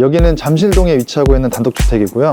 여기는 잠실동에 위치하고 있는 단독주택이고요.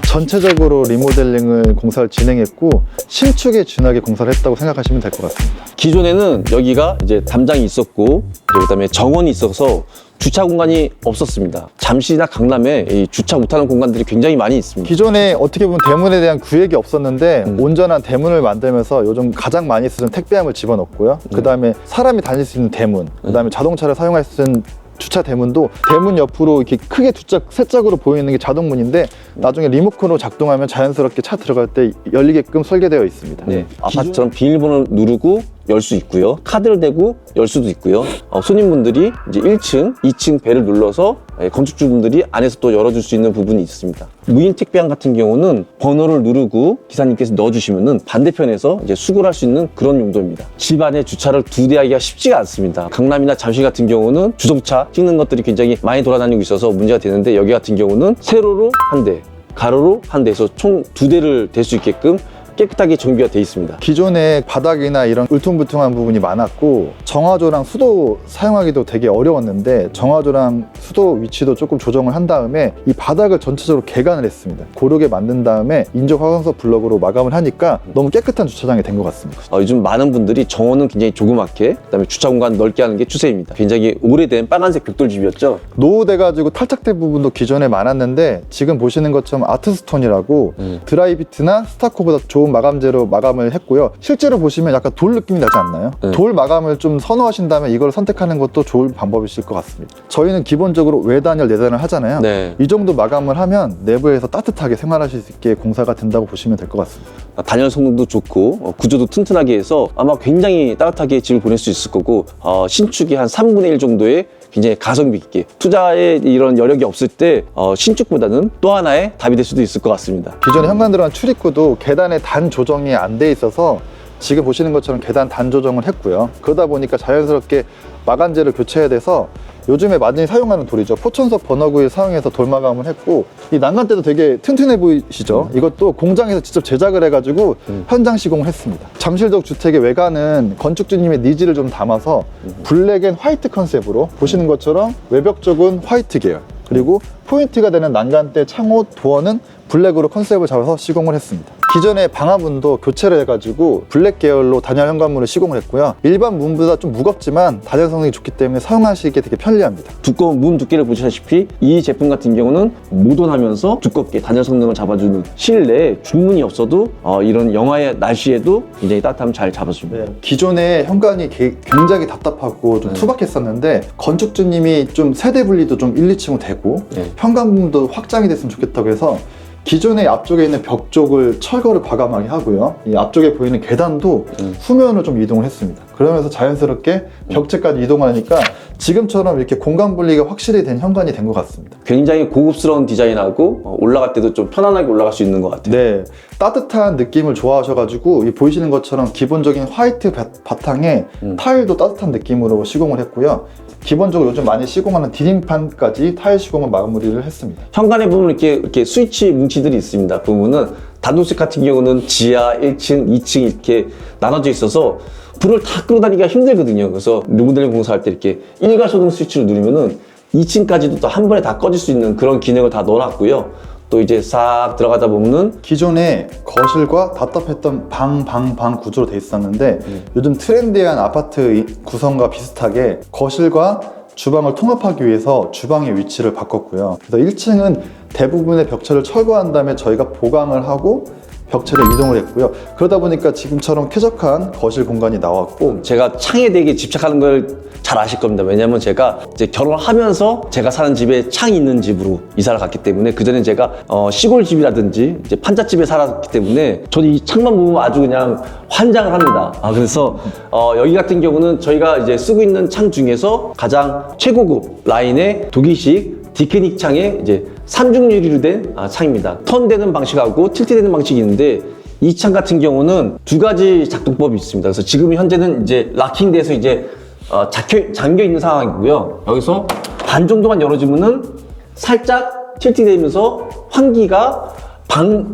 전체적으로 리모델링을 공사를 진행했고 신축에 준하게 공사를 했다고 생각하시면 될 것 같습니다. 기존에는 여기가 이제 담장이 있었고 그다음에 정원이 있어서 주차 공간이 없었습니다. 잠실이나 강남에 이 주차 못하는 공간들이 굉장히 많이 있습니다. 기존에 어떻게 보면 대문에 대한 구획이 없었는데 온전한 대문을 만들면서 요즘 가장 많이 쓰는 택배함을 집어넣고요. 그 다음에 사람이 다닐 수 있는 대문, 그 다음에 자동차를 사용할 수 있는 주차 대문도 대문 옆으로 이렇게 크게 세 짝으로 보이는 게 자동문인데 나중에 리모컨으로 작동하면 자연스럽게 차 들어갈 때 열리게끔 설계되어 있습니다. 네, 아파트처럼 비밀번호를 누르고 열 수 있고요. 카드를 대고 열 수도 있고요. 손님분들이 이제 1층, 2층 벨을 눌러서 건축주분들이 안에서 또 열어줄 수 있는 부분이 있습니다. 무인 택배함 같은 경우는 번호를 누르고 기사님께서 넣어주시면은 반대편에서 이제 수거를 할 수 있는 그런 용도입니다. 집 안에 주차를 2대 하기가 쉽지가 않습니다. 강남이나 잠실 같은 경우는 주정차 찍는 것들이 굉장히 많이 돌아다니고 있어서 문제가 되는데 여기 같은 경우는 세로로 한 대, 가로로 한 대에서 총 2대를 댈 수 있게끔 깨끗하게 정비가 되어 있습니다. 기존에 바닥이나 이런 울퉁불퉁한 부분이 많았고 정화조랑 수도 사용하기도 되게 어려웠는데 정화조랑 수도 위치도 조금 조정을 한 다음에 이 바닥을 전체적으로 개간을 했습니다. 고르게 만든 다음에 인조 화강석 블럭으로 마감을 하니까 너무 깨끗한 주차장이 된 것 같습니다. 요즘 많은 분들이 정원은 굉장히 조그맣게 그다음에 주차 공간 넓게 하는 게 추세입니다. 굉장히 오래된 빨간색 벽돌집이었죠. 노후돼가지고 탈착된 부분도 기존에 많았는데 지금 보시는 것처럼 아트스톤이라고 드라이비트나 스타코보다 좋은 마감재로 마감을 했고요. 실제로 보시면 약간 돌 느낌이 나지 않나요? 돌 마감을 좀 선호하신다면 이걸 선택하는 것도 좋은 방법이실 것 같습니다. 저희는 기본적으로 외단열, 내단을 하잖아요. 네. 이 정도 마감을 하면 내부에서 따뜻하게 생활하실 수 있게 공사가 된다고 보시면 될 것 같습니다. 단열 성능도 좋고 구조도 튼튼하게 해서 아마 굉장히 따뜻하게 집을 보낼 수 있을 거고 신축이 한 3분의 1 정도의 굉장히 가성비 있게 투자에 이런 여력이 없을 때 신축보다는 또 하나의 답이 될 수도 있을 것 같습니다. 기존에 현관 들어간 출입구도 계단의 단 조정이 안 돼 있어서 지금 보시는 것처럼 계단 단 조정을 했고요. 그러다 보니까 자연스럽게 마감재를 교체해야 돼서 요즘에 많이 사용하는 돌이죠. 포천석 버너구이를 사용해서 돌 마감을 했고 이 난간대도 되게 튼튼해 보이시죠? 이것도 공장에서 직접 제작을 해가지고 현장 시공을 했습니다. 잠실동 주택의 외관은 건축주님의 니즈를 좀 담아서 블랙 앤 화이트 컨셉으로 보시는 것처럼 외벽 쪽은 화이트 계열 그리고 포인트가 되는 난간대, 창호, 도어는 블랙으로 컨셉을 잡아서 시공을 했습니다. 기존의 방화문도 교체를 해가지고 블랙 계열로 단열 현관문을 시공을 했고요. 일반 문보다 좀 무겁지만 단열 성능이 좋기 때문에 사용하시기에 되게 편리합니다. 두꺼운 문 두께를 보시다시피 이 제품 같은 경우는 모던하면서 두껍게 단열 성능을 잡아주는 실내에 중문이 없어도 이런 영하의 날씨에도 굉장히 따뜻함을 잘 잡아줍니다. 기존에 현관이 굉장히 답답하고 좀 투박했었는데 건축주님이 좀 세대 분리도 좀 1, 2층으로 되고 현관문도 확장이 됐으면 좋겠다고 해서 기존의 앞쪽에 있는 벽 쪽을 철거를 과감하게 하고요. 이 앞쪽에 보이는 계단도 후면으로 좀 이동을 했습니다. 그러면서 자연스럽게 벽체까지 이동하니까 지금처럼 이렇게 공간 분리가 확실히 된 현관이 된 것 같습니다. 굉장히 고급스러운 디자인하고 올라갈 때도 좀 편안하게 올라갈 수 있는 것 같아요. 네, 따뜻한 느낌을 좋아하셔가지고 이 보이시는 것처럼 기본적인 화이트 바탕에 타일도 따뜻한 느낌으로 시공을 했고요. 기본적으로 요즘 많이 시공하는 디딤판까지 타일 시공을 마무리를 했습니다. 현관에 보면 이렇게 스위치 뭉치들이 있습니다. 그 부분은 단독주택 같은 경우는 지하 1층, 2층 이렇게 나눠져 있어서 불을 다 끌어다니기가 힘들거든요. 그래서 리모델링 공사할 때 이렇게 일괄소등 스위치를 누르면은 2층까지도 또 한 번에 다 꺼질 수 있는 그런 기능을 다 넣어놨고요. 또 이제 싹 들어가다 보면은 기존에 거실과 답답했던 방 구조로 돼 있었는데 요즘 트렌디한 아파트 구성과 비슷하게 거실과 주방을 통합하기 위해서 주방의 위치를 바꿨고요. 그래서 1층은 대부분의 벽체를 철거한 다음에 저희가 보강을 하고 벽체를 이동을 했고요. 그러다 보니까 지금처럼 쾌적한 거실 공간이 나왔고 제가 창에 되게 집착하는 걸 잘 아실 겁니다. 왜냐면 제가 이제 결혼하면서 제가 사는 집에 창이 있는 집으로 이사를 갔기 때문에 그전에 제가 시골집이라든지 이제 판잣집에 살았기 때문에 저는 이 창만 보면 아주 그냥 환장을 합니다. 그래서 여기 같은 경우는 저희가 이제 쓰고 있는 창 중에서 가장 최고급 라인의 독일식 디크닉 창에 이제 3중 유리로 된 창입니다. 턴되는 방식하고 틸트되는 방식이 있는데 이 창 같은 경우는 2가지 작동법이 있습니다. 그래서 지금 현재는 이제 락킹돼서 이제 잠겨 있는 상황이고요. 여기서 반 정도만 열어주면은 살짝 틸트되면서 환기가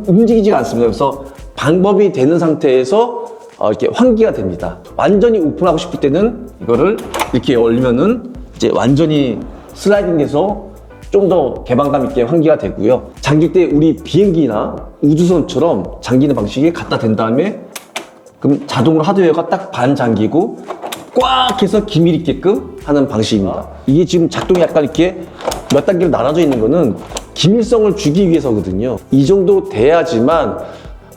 움직이지가 않습니다. 그래서 방법이 되는 상태에서 이렇게 환기가 됩니다. 완전히 오픈하고 싶을 때는 이거를 이렇게 열면은 이제 완전히 슬라이딩돼서 좀 더 개방감 있게 환기가 되고요. 잠길 때 우리 비행기나 우주선처럼 잠기는 방식이 갖다 댄 다음에 그럼 자동으로 하드웨어가 딱 반 잠기고 꽉 해서 기밀 있게끔 하는 방식입니다. 이게 지금 작동이 약간 이렇게 몇 단계로 나눠져 있는 거는 기밀성을 주기 위해서거든요. 이 정도 돼야지만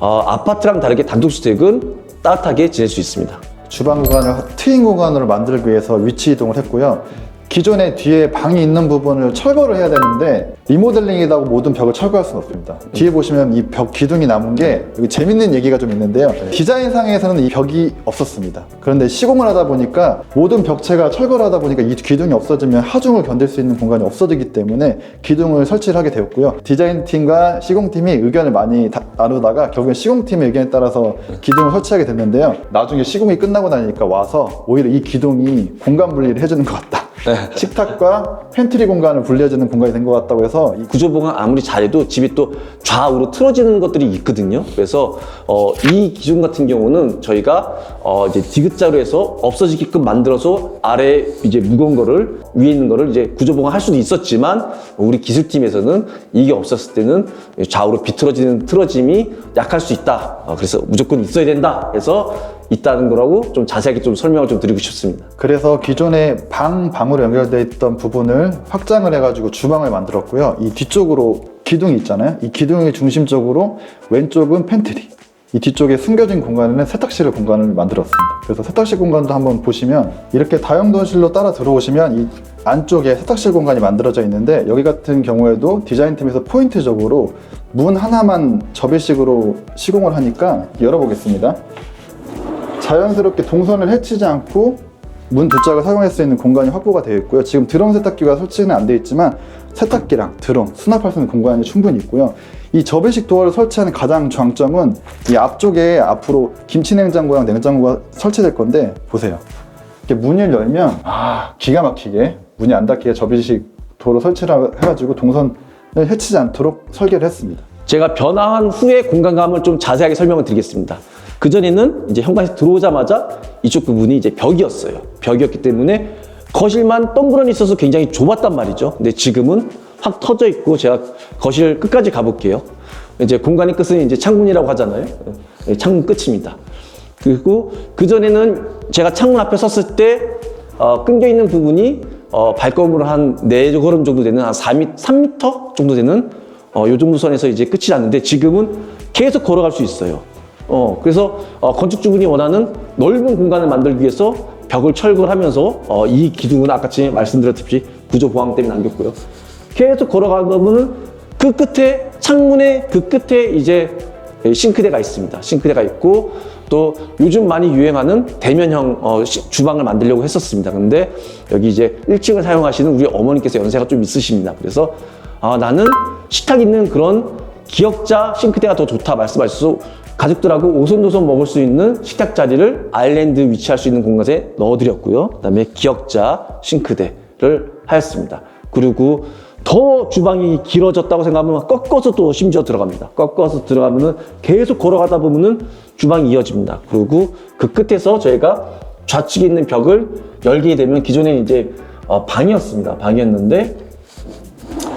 아파트랑 다르게 단독주택은 따뜻하게 지낼 수 있습니다. 주방 공간을 트인 공간으로 만들기 위해서 위치 이동을 했고요. 기존에 뒤에 방이 있는 부분을 철거를 해야 되는데 리모델링이라고 모든 벽을 철거할 수는 없습니다. 뒤에 보시면 이 벽 기둥이 남은 게 여기 재밌는 얘기가 좀 있는데요. 디자인상에서는 이 벽이 없었습니다. 그런데 시공을 하다 보니까 모든 벽체가 철거를 하다 보니까 이 기둥이 없어지면 하중을 견딜 수 있는 공간이 없어지기 때문에 기둥을 설치를 하게 되었고요. 디자인팀과 시공팀이 의견을 많이 나누다가 결국엔 시공팀의 의견에 따라서 기둥을 설치하게 됐는데요. 나중에 시공이 끝나고 나니까 와서 오히려 이 기둥이 공간 분리를 해주는 것 같다. 식탁과 팬트리 공간을 분리해주는 공간이 된 것 같다고 해서 구조보강 아무리 잘해도 집이 또 좌우로 틀어지는 것들이 있거든요. 그래서 이 기준 같은 경우는 저희가 이제 디귿자로 해서 없어지게끔 만들어서 아래 이제 무거운 거를 위에 있는 거를 이제 구조보강 할 수도 있었지만 우리 기술팀에서는 이게 없었을 때는 좌우로 비틀어지는 틀어짐이 약할 수 있다. 그래서 무조건 있어야 된다. 해서 있다는 거라고 좀 자세하게 좀 설명을 좀 드리고 싶습니다. 그래서 기존에 방으로 연결되어 있던 부분을 확장을 해가지고 주방을 만들었고요. 이 뒤쪽으로 기둥이 있잖아요. 이 기둥의 중심적으로 왼쪽은 팬트리, 이 뒤쪽에 숨겨진 공간에는 세탁실 공간을 만들었습니다. 그래서 세탁실 공간도 한번 보시면 이렇게 다용도실로 따라 들어오시면 이 안쪽에 세탁실 공간이 만들어져 있는데 여기 같은 경우에도 디자인팀에서 포인트적으로 문 하나만 접이식으로 시공을 하니까 열어보겠습니다. 자연스럽게 동선을 해치지 않고 문 두 짝을 사용할 수 있는 공간이 확보가 되어 있고요. 지금 드럼 세탁기가 설치는 안 되어 있지만 세탁기랑 드럼, 수납할 수 있는 공간이 충분히 있고요. 이 접이식 도어를 설치하는 가장 장점은 이 앞쪽에 앞으로 김치 냉장고랑 냉장고가 설치될 건데 보세요. 이렇게 문을 열면 기가 막히게 문이 안 닫히게 접이식 도어를 설치를 해가지고 동선을 해치지 않도록 설계를 했습니다. 제가 변화한 후의 공간감을 좀 자세하게 설명을 드리겠습니다. 그전에는 이제 현관에서 들어오자마자 이쪽 부분이 이제 벽이었어요. 벽이었기 때문에 거실만 덩그러니 있어서 굉장히 좁았단 말이죠. 근데 지금은 확 터져 있고 제가 거실 끝까지 가볼게요. 이제 공간의 끝은 이제 창문이라고 하잖아요. 창문 끝입니다. 그리고 그전에는 제가 창문 앞에 섰을 때 끊겨 있는 부분이 발걸음으로 한 4걸음 정도 되는 한 3m 정도 되는 요 정도 선에서 이제 끝이 났는데 지금은 계속 걸어갈 수 있어요. 그래서 건축주분이 원하는 넓은 공간을 만들기 위해서 벽을 철거를 하면서 이 기둥은 아까 말씀드렸듯이 구조 보강 때문에 남겼고요. 계속 걸어가보면은 그 끝에 창문의 그 끝에 이제 싱크대가 있습니다. 싱크대가 있고 또 요즘 많이 유행하는 대면형 주방을 만들려고 했었습니다. 근데 여기 이제 1층을 사용하시는 우리 어머니께서 연세가 좀 있으십니다. 그래서 나는 식탁 있는 그런 기역자 싱크대가 더 좋다 말씀하셔서 가족들하고 오손도손 먹을 수 있는 식탁 자리를 아일랜드 위치할 수 있는 공간에 넣어드렸고요. 그 다음에 기역자 싱크대를 하였습니다. 그리고 더 주방이 길어졌다고 생각하면 꺾어서 또 심지어 들어갑니다. 꺾어서 들어가면은 계속 걸어가다 보면은 주방이 이어집니다. 그리고 그 끝에서 저희가 좌측에 있는 벽을 열게 되면 기존에 이제 방이었습니다. 방이었는데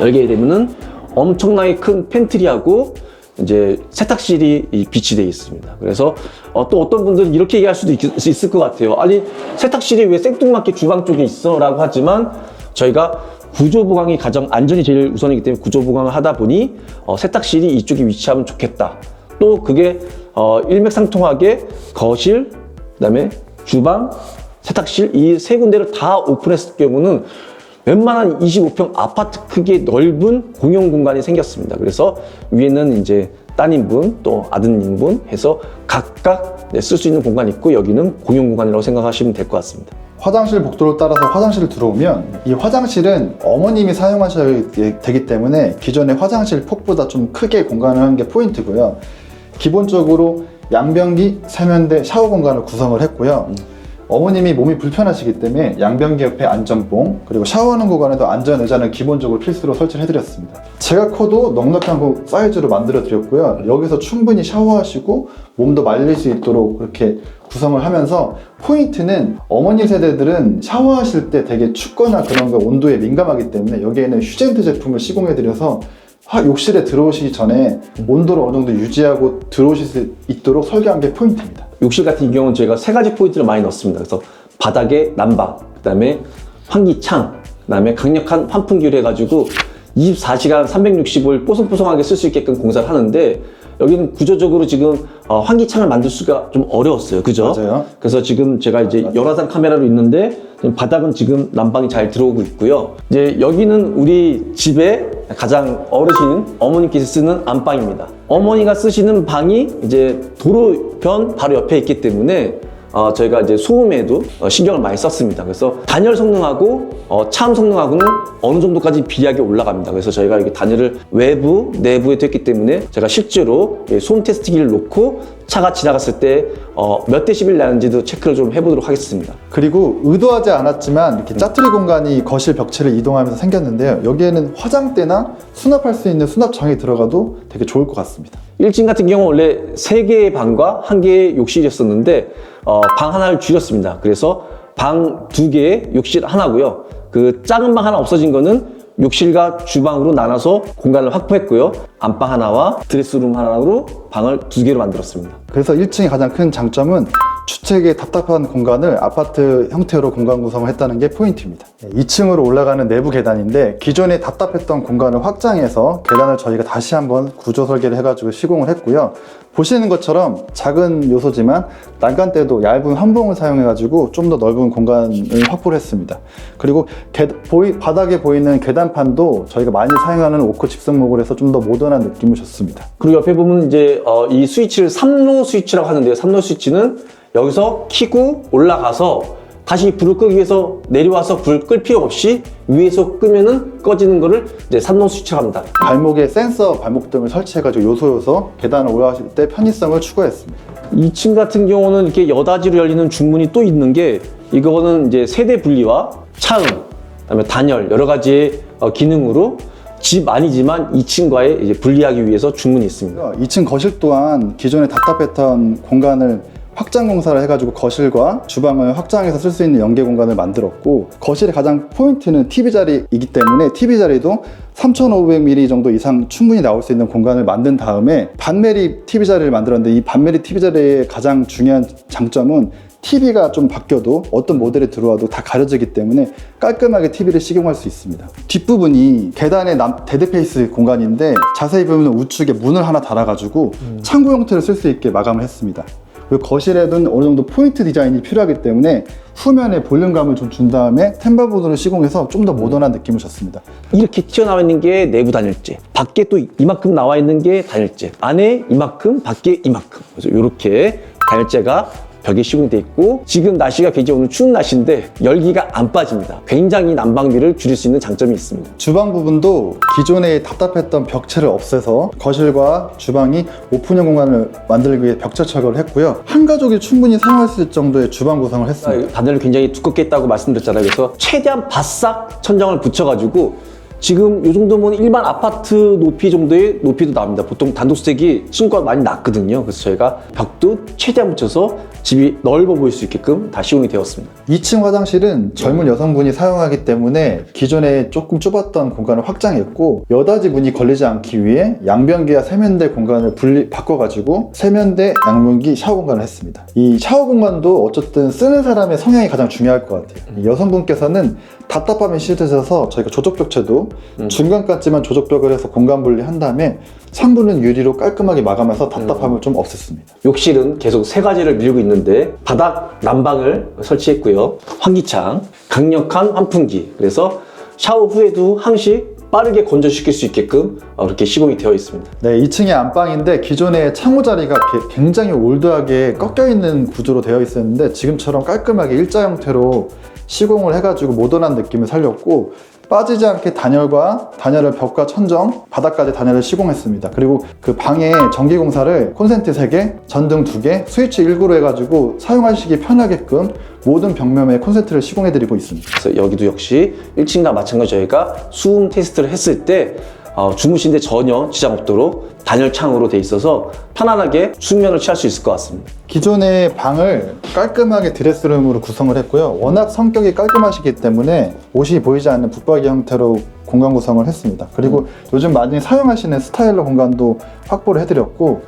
열게 되면은 엄청나게 큰 팬트리하고 이제 세탁실이 비치되어 있습니다. 그래서 또 어떤 분들은 이렇게 얘기할 수도 있을 것 같아요. 아니 세탁실이 왜 생뚱맞게 주방 쪽에 있어? 라고 하지만 저희가 구조보강이 가장 안전이 제일 우선이기 때문에 구조보강을 하다 보니 세탁실이 이쪽에 위치하면 좋겠다. 또 그게 일맥상통하게 거실, 그다음에 주방, 세탁실 이 세 군데를 다 오픈했을 경우는 웬만한 25평 아파트 크기의 넓은 공용 공간이 생겼습니다. 그래서 위에는 이제 따님분 또 아드님분 해서 각각 쓸 수 있는 공간이 있고 여기는 공용 공간이라고 생각하시면 될 것 같습니다. 화장실 복도를 따라서 화장실을 들어오면 이 화장실은 어머님이 사용하셔야 되기 때문에 기존의 화장실 폭보다 좀 크게 공간을 한 게 포인트고요. 기본적으로 양변기, 세면대, 샤워 공간을 구성을 했고요. 어머님이 몸이 불편하시기 때문에 양변기 옆에 안전봉, 그리고 샤워하는 공간에도 안전 의자는 기본적으로 필수로 설치를 해드렸습니다. 제가 커도 넉넉한 사이즈로 만들어 드렸고요. 여기서 충분히 샤워하시고 몸도 말릴 수 있도록 그렇게 구성을 하면서, 포인트는 어머니 세대들은 샤워하실 때 되게 춥거나 그런 거 온도에 민감하기 때문에 여기에는 휴젠트 제품을 시공해 드려서 욕실에 들어오시기 전에 온도를 어느 정도 유지하고 들어오실 수 있도록 설계한 게 포인트입니다. 욕실 같은 경우는 저희가 3가지 포인트를 많이 넣습니다. 그래서 바닥에 난방, 그 다음에 환기창, 그 다음에 강력한 환풍기를 해가지고 24시간 365일 뽀송뽀송하게 쓸 수 있게끔 공사를 하는데, 여기는 구조적으로 지금 환기창을 만들 수가 좀 어려웠어요. 그죠? 맞아요. 그래서 지금 제가 이제 열화상 카메라로 있는데, 바닥은 지금 난방이 잘 들어오고 있고요. 이제 여기는 우리 집의 가장 어르신 어머니께서 쓰는 안방입니다. 어머니가 쓰시는 방이 이제 도로변 바로 옆에 있기 때문에 저희가 이제 소음에도 신경을 많이 썼습니다. 그래서 단열 성능하고 차음 성능하고는 어느 정도까지 비하게 올라갑니다. 그래서 저희가 이렇게 단열을 외부, 내부에 됐기 때문에 제가 실제로 소음 테스트기를 놓고 차가 지나갔을 때 몇 데시벨 나는지도 체크를 좀 해보도록 하겠습니다. 그리고 의도하지 않았지만 이렇게 짜투리 공간이 거실 벽체를 이동하면서 생겼는데요. 여기에는 화장대나 수납할 수 있는 수납장이 들어가도 되게 좋을 것 같습니다. 1층 같은 경우 원래 3개의 방과 1개의 욕실이었었는데 방 하나를 줄였습니다. 그래서 방 2개에 욕실 하나고요. 그 작은 방 하나 없어진 거는 욕실과 주방으로 나눠서 공간을 확보했고요. 안방 하나와 드레스룸 하나로 방을 2개로 만들었습니다. 그래서 1층의 가장 큰 장점은 주택의 답답한 공간을 아파트 형태로 공간 구성을 했다는 게 포인트입니다. 2층으로 올라가는 내부 계단인데, 기존에 답답했던 공간을 확장해서 계단을 저희가 다시 한번 구조 설계를 해가지고 시공을 했고요. 보시는 것처럼 작은 요소지만 난간대도 얇은 환봉을 사용해가지고 좀 더 넓은 공간을 확보를 했습니다. 그리고 바닥에 보이는 계단판도 저희가 많이 사용하는 오크 집성목을 해서 좀 더 모던한 느낌을 줬습니다. 그리고 옆에 보면 이제 이 스위치를 3로 스위치라고 하는데요. 3로 스위치는 여기서 키고 올라가서 다시 불을 끄기 위해서 내려와서 불 끌 필요 없이 위에서 끄면은 꺼지는 거를 이제 3로 스위치라고 합니다. 발목에 센서 발목등을 설치해가지고 요소 계단을 올라가실 때 편의성을 추구했습니다. 2층 같은 경우는 이렇게 여닫이로 열리는 중문이 또 있는 게, 이거는 이제 세대 분리와 차음, 그다음에 단열 여러 가지의 기능으로 집 아니지만 2층과의 이제 분리하기 위해서 중문이 있습니다. 2층 거실 또한 기존에 답답했던 공간을 확장 공사를 해가지고 거실과 주방을 확장해서 쓸 수 있는 연계 공간을 만들었고, 거실의 가장 포인트는 TV 자리이기 때문에 TV 자리도 3,500mm 정도 이상 충분히 나올 수 있는 공간을 만든 다음에 반메리 TV 자리를 만들었는데, 이 반메리 TV 자리의 가장 중요한 장점은 TV가 좀 바뀌어도 어떤 모델에 들어와도 다 가려지기 때문에 깔끔하게 TV를 시공할 수 있습니다. 뒷부분이 계단의 데드페이스 공간인데, 자세히 보면 우측에 문을 하나 달아가지고 창고 형태를 쓸 수 있게 마감을 했습니다. 그리고 거실에는 어느 정도 포인트 디자인이 필요하기 때문에 후면에 볼륨감을 좀 준 다음에 템바보드를 시공해서 좀 더 모던한 느낌을 줬습니다. 이렇게 튀어나와 있는 게 내부 단열재, 밖에 또 이만큼 나와 있는 게 단열재, 안에 이만큼, 밖에 이만큼. 그래서 이렇게 단열재가 벽에 시공이 돼 있고, 지금 날씨가 굉장히 오늘 추운 날씨인데 열기가 안 빠집니다. 굉장히 난방비를 줄일 수 있는 장점이 있습니다. 주방 부분도 기존에 답답했던 벽체를 없애서 거실과 주방이 오픈형 공간을 만들기 위해 벽체 철거를 했고요. 한 가족이 충분히 사용할 수 있을 정도의 주방 구성을 했습니다. 단열을 굉장히 두껍게 했다고 말씀드렸잖아요. 그래서 최대한 바싹 천장을 붙여가지고 지금 이 정도면 일반 아파트 높이 정도의 높이도 나옵니다. 보통 단독주택이 층고가 많이 낮거든요. 그래서 저희가 벽도 최대한 붙여서 집이 넓어 보일 수 있게끔 다 시공이 되었습니다. 2층 화장실은 젊은 여성분이 사용하기 때문에 기존에 조금 좁았던 공간을 확장했고, 여닫이 문이 걸리지 않기 위해 양변기와 세면대 공간을 바꿔가지고 세면대, 양변기, 샤워 공간을 했습니다. 이 샤워 공간도 어쨌든 쓰는 사람의 성향이 가장 중요할 것 같아요. 여성분께서는 답답함이 싫으셔서 저희가 조적벽체도 중간까지만 조적벽을 해서 공간 분리한 다음에 창문은 유리로 깔끔하게 마감해서 답답함을 좀 없앴습니다. 욕실은 계속 3가지를 밀고 있는데, 바닥 난방을 설치했고요. 환기창, 강력한 환풍기, 그래서 샤워 후에도 항시 빠르게 건조시킬 수 있게끔 이렇게 시공이 되어 있습니다. 네, 2층의 안방인데 기존의 창호 자리가 굉장히 올드하게 꺾여있는 구조로 되어 있었는데, 지금처럼 깔끔하게 일자 형태로 시공을 해가지고 모던한 느낌을 살렸고, 빠지지 않게 단열을 벽과 천정, 바닥까지 단열을 시공했습니다. 그리고 그 방에 전기공사를 콘센트 3개, 전등 2개, 스위치 1구로 해가지고 사용하시기 편하게끔 모든 벽면에 콘센트를 시공해드리고 있습니다. 그래서 여기도 역시 1층과 마찬가지로 저희가 수음 테스트를 했을 때 주무시는데 전혀 지장 없도록 단열창으로 돼 있어서 편안하게 숙면을 취할 수 있을 것 같습니다. 기존의 방을 깔끔하게 드레스룸으로 구성을 했고요. 워낙 성격이 깔끔하시기 때문에 옷이 보이지 않는 붙박이 형태로 공간 구성을 했습니다. 그리고 요즘 많이 사용하시는 스타일러 공간도 확보를 해드렸고,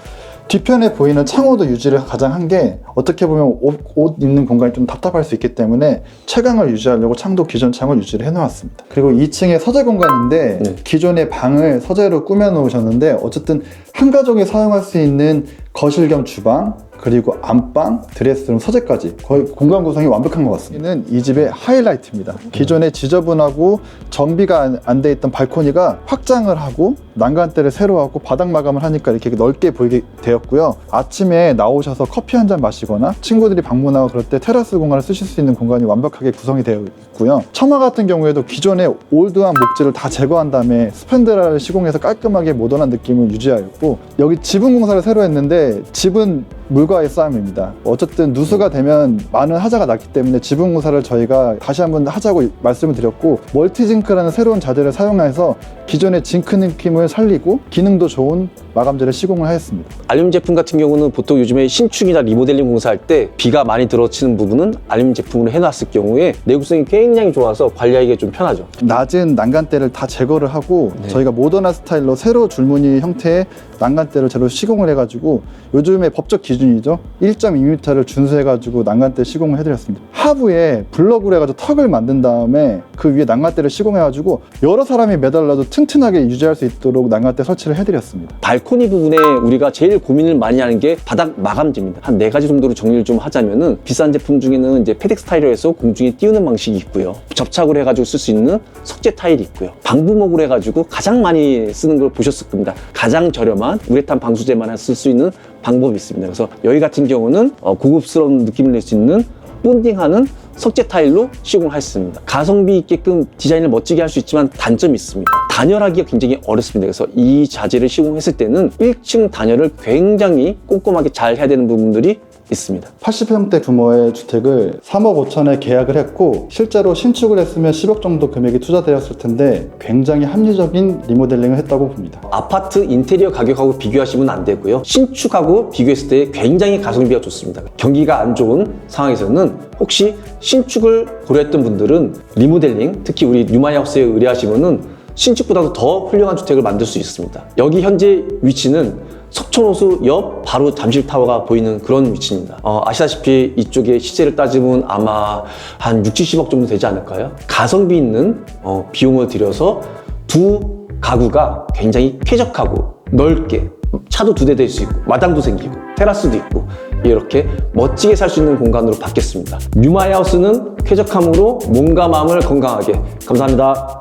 뒤편에 보이는 창호도 유지를 가장 한 게, 어떻게 보면 옷 입는 공간이 좀 답답할 수 있기 때문에 채광을 유지하려고 창도 기존 창을 유지를 해놓았습니다. 그리고 2층에 서재 공간인데 기존의 방을 서재로 꾸며 놓으셨는데, 어쨌든 한 가족이 사용할 수 있는 거실 겸 주방, 그리고 안방, 드레스룸, 서재까지 거의 공간 구성이 완벽한 것 같습니다. 이는 이 집의 하이라이트입니다. 기존에 지저분하고 정비가 안 돼 있던 발코니가 확장을 하고 난간대를 새로 하고 바닥 마감을 하니까 이렇게 넓게 보이게 되었고요. 아침에 나오셔서 커피 한 잔 마시거나 친구들이 방문하고 그럴 때 테라스 공간을 쓰실 수 있는 공간이 완벽하게 구성이 되어 있고요. 처마 같은 경우에도 기존의 올드한 목재를 다 제거한 다음에 스펀드라를 시공해서 깔끔하게 모던한 느낌을 유지하였고, 여기 지붕 공사를 새로 했는데 집은 물과의 싸움입니다. 어쨌든 누수가 되면 많은 하자가 났기 때문에 지붕 공사를 저희가 다시 한번 하자고 말씀을 드렸고, 멀티징크라는 새로운 자재를 사용해서 기존의 징크 느낌을 살리고 기능도 좋은 마감재를 시공을 하였습니다. 알루미늄 제품 같은 경우는 보통 요즘에 신축이나 리모델링 공사할 때 비가 많이 들어치는 부분은 알루미늄 제품으로 해놨을 경우에 내구성이 굉장히 좋아서 관리하기가 좀 편하죠. 낮은 난간대를 다 제거를 하고 저희가 모던한 스타일로 세로 줄무늬 형태의 난간대를 제로 시공을 해가지고, 요즘에 법적 기준이죠, 1.2m를 준수해가지고 난간대 시공을 해드렸습니다. 하부에 블럭으로 해가지고 턱을 만든 다음에 그 위에 난간대를 시공해가지고 여러 사람이 매달려도 튼튼하게 유지할 수 있도록 난간대 설치를 해드렸습니다. 발코니 부분에 우리가 제일 고민을 많이 하는 게 바닥 마감재입니다. 한 4가지 정도로 정리를 좀 하자면은, 비싼 제품 중에는 이제 페덱스 타일러에서 공중에 띄우는 방식이 있고요. 접착으로 해가지고 쓸 수 있는 석재 타일이 있고요. 방부목으로 해가지고 가장 많이 쓰는 걸 보셨을 겁니다. 가장 저렴한 우레탄 방수제만 쓸 수 있는 방법이 있습니다. 그래서 여기 같은 경우는 고급스러운 느낌을 낼 수 있는 본딩하는 석재 타일로 시공을 했습니다. 가성비 있게끔 디자인을 멋지게 할 수 있지만 단점이 있습니다. 단열하기가 굉장히 어렵습니다. 그래서 이 자재를 시공했을 때는 1층 단열을 굉장히 꼼꼼하게 잘 해야 되는 부분들이 있습니다. 80평대 규모의 주택을 3억 5천에 계약을 했고, 실제로 신축을 했으면 10억 정도 금액이 투자되었을 텐데 굉장히 합리적인 리모델링을 했다고 봅니다. 아파트 인테리어 가격하고 비교하시면 안 되고요. 신축하고 비교했을 때 굉장히 가성비가 좋습니다. 경기가 안 좋은 상황에서는 혹시 신축을 고려했던 분들은 리모델링, 특히 우리 뉴마이하우스에 의뢰하시면은 신축보다도 더 훌륭한 주택을 만들 수 있습니다. 여기 현재 위치는 석촌호수 옆 바로 잠실타워가 보이는 그런 위치입니다. 아시다시피 이쪽에 시세를 따지면 아마 한 6, 70억 정도 되지 않을까요? 가성비 있는 비용을 들여서 두 가구가 굉장히 쾌적하고 넓게 차도 2대 될 수 있고 마당도 생기고 테라스도 있고 이렇게 멋지게 살 수 있는 공간으로 바뀌었습니다. 뉴마이하우스는 쾌적함으로 몸과 마음을 건강하게. 감사합니다.